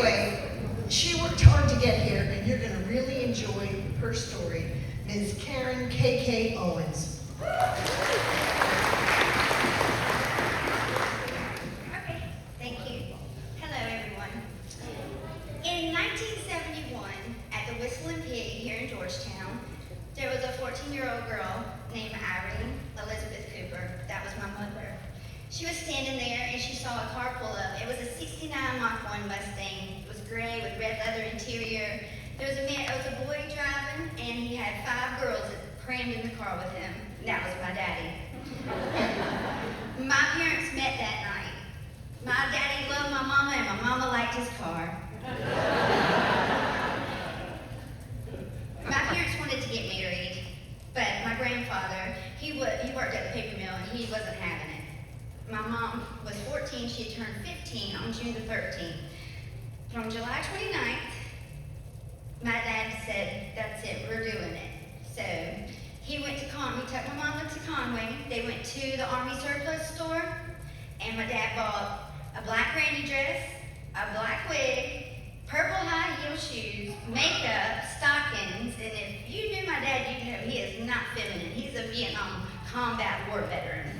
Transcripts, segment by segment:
anyway, she worked hard to get here, and you're going to really enjoy her story. Ms. Karen K.K. Owens. Okay, thank you. Hello, everyone. In 1971, at the Whistling Pig here in Georgetown, there was a 14-year-old girl named Irene Elizabeth Cooper. That was my mother. She was standing there and she saw a car pull up. It was a 69 Mach 1 Mustang. It was gray with red leather interior. There was a boy driving and he had 5 girls crammed in the car with him. And that was my daddy. My parents met that night. My daddy loved my mama and my mama liked his car. My parents wanted to get married, but my grandfather, he worked at the paper mill and he wasn't having it. My mom was 14, she had turned 15 on June the 13th. From July 29th, my dad said, that's it, we're doing it. So he took my mom to Conway. They went to the Army surplus store, and my dad bought a black granny dress, a black wig, purple high heel shoes, makeup, stockings, and if you knew my dad, you'd know he is not feminine. He's a Vietnam combat war veteran.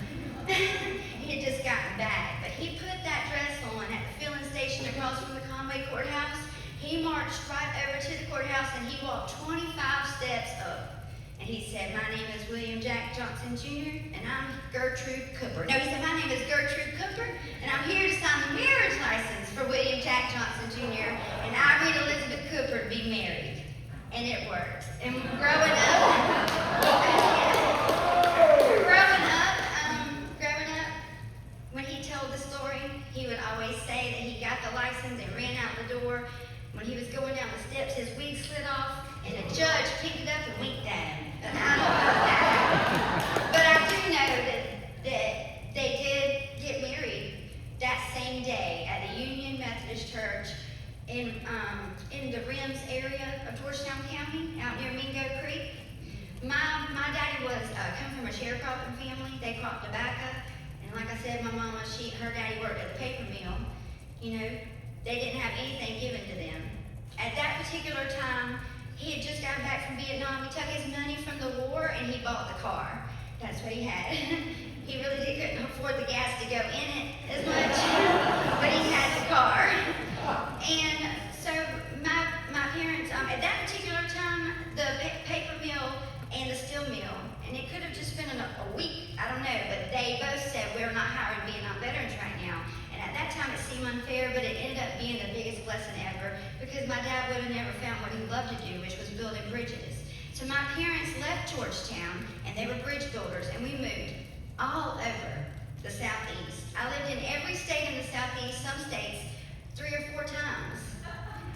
He had just gotten back, but he put that dress on at the filling station across from the Conway courthouse. He marched right over to the courthouse and he walked 25 steps up. And he said, my name is William Jack Johnson Jr. and I'm Gertrude Cooper. No, he said, my name is Gertrude Cooper and I'm here to sign the marriage license for William Jack Johnson Jr. and Irene Elizabeth Cooper to be married. And it worked. And growing up, when he told the story, he would always say that he got the license and ran out the door. When he was going down the steps, his wig slid off, and a judge picked it up and winked at him. But I don't know that. But I do know that they did get married that same day at the Union Methodist Church in the Rims area of Georgetown County, out near Mingo Creek. My daddy come from a sharecropping family. They cropped tobacco. Like I said, my mama, her daddy worked at the paper mill. You know, they didn't have anything given to them. At that particular time, he had just gotten back from Vietnam. He took his money from the war and he bought the car. That's what he had. He really couldn't afford the gas to go in it as much, but he had the car. And so my parents, at that particular time, the paper mill and the steel mill, and it could have just been a week, I don't know, but they both said we're not hiring Vietnam veterans right now. And at that time it seemed unfair, but it ended up being the biggest blessing ever because my dad would have never found what he loved to do, which was building bridges. So my parents left Georgetown and they were bridge builders and we moved all over the Southeast. I lived in every state in the Southeast, some states 3 or 4 times.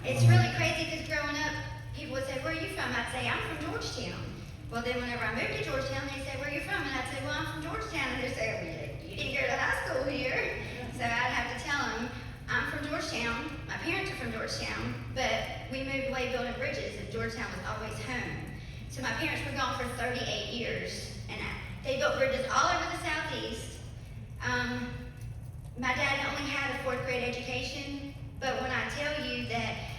It's really crazy because growing up, people would say, where are you from? I'd say, I'm from Georgetown. Well, then whenever I moved to Georgetown, they'd say, where are you from? And I'd say, well, I'm from Georgetown. And they'd say, well, you didn't go to high school here. So I'd have to tell them, I'm from Georgetown. My parents are from Georgetown. But we moved away building bridges, and Georgetown was always home. So my parents were gone for 38 years. And they built bridges all over the Southeast. My dad only had a 4th grade education. But when I tell you that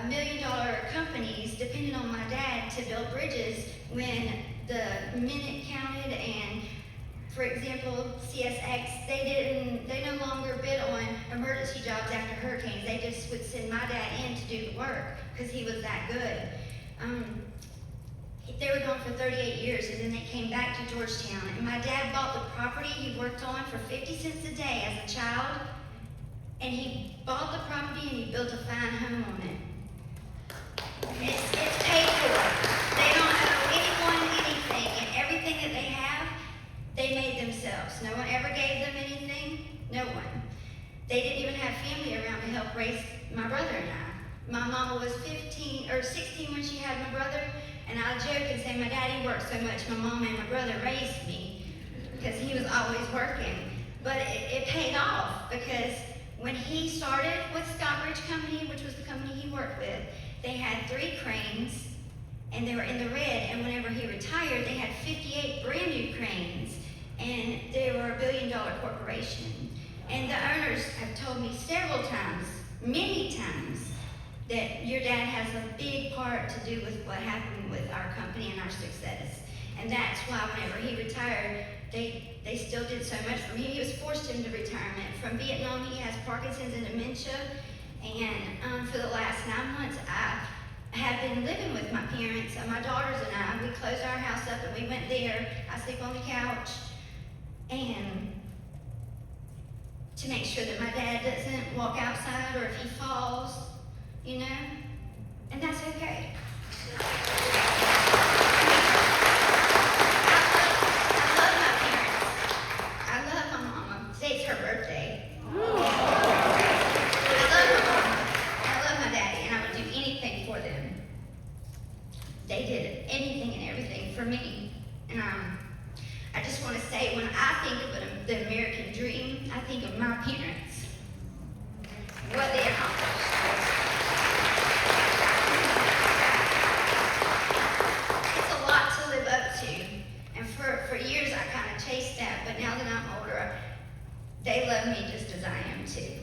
$1 million companies depended on my dad to build bridges when the minute counted, and for example CSX, they no longer bid on emergency jobs after hurricanes. They just would send my dad in to do the work because he was that good. They were gone for 38 years and then they came back to Georgetown, and my dad bought the property he worked on for 50 cents a day as a child. And he bought the property and he built a fine home on it. It's paid for. They don't owe anyone anything, and everything that they have, they made themselves. No one ever gave them anything. No one. They didn't even have family around to help raise my brother and I. My mama was 15 or 16 when she had my brother, and I joke and say my daddy worked so much, my mama and my brother raised me because he was always working. But it paid off because when he started with Scott Bridge Company, which was the company he worked with, they had 3 cranes, and they were in the red, and whenever he retired, they had 58 brand new cranes, and they were a $1 billion corporation. And the owners have told me several times, many times, that your dad has a big part to do with what happened with our company and our success. And that's why whenever he retired, they still did so much for him. He was forced into retirement. From Vietnam, he has Parkinson's and dementia. And for the last 9 months, I have been living with my parents, my daughters and I. We closed our house up and we went there. I sleep on the couch. And to make sure that my dad doesn't walk outside or if he falls, you know, and that's okay. I love my parents. I love my mama. Today's her birthday. I love my mama. I love my daddy, and I would do anything for them. They did anything and everything for me. And I just want to say, when I think of the American dream, I think of my parents. What they accomplished. It's a lot to live up to. And for years I kind of chased that, but now that I'm older, they love me just as I am too.